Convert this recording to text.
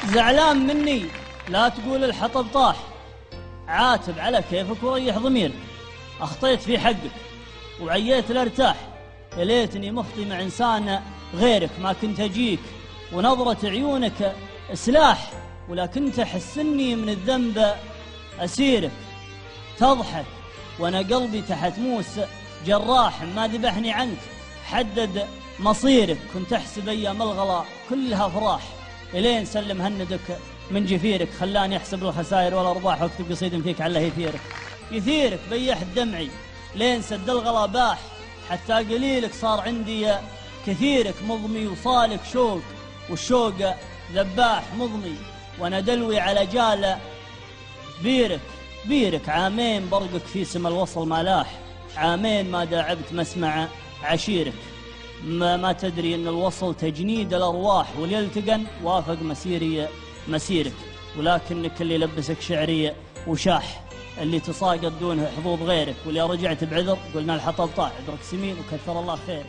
زعلان مني لا تقول الحطب طاح، عاتب على كيفك وريح ضميرك. أخطيت في حقك وعييت لارتاح، يا ليتني مخطي مع إنسان غيرك. ما كنت أجيك ونظرة عيونك سلاح، ولا كنت أحسني من الذنب أسيرك. تضحك وأنا قلبي تحت موس جراح، ما ذبحني عنك حدد مصيرك. كنت أحسب أيام الغلا كلها فراح، إلين سلم هندك من جفيرك. خلاني أحسب الخسائر والأرباح، واكتب قصيد فيك على يثيرك بيح دمعي لين سد الغلا باح، حتى قليلك صار عندي كثيرك. مضمي وصالك شوق والشوق ذباح مضمي، وأنا دلوي على جال بيرك. عامين برقك في سما الوصل ما لاح، عامين ما داعبت مسمع عشيرك. ما تدري ان الوصل تجنيد الارواح، واليلتقن وافق مسيرك. ولكنك اللي لبسك شعريه وشاح، اللي تساقط دونه حظوظ غيرك. واللي رجعت بعذر قلنا الحطب طاح، عذرك سمين وكثر الله خيرك.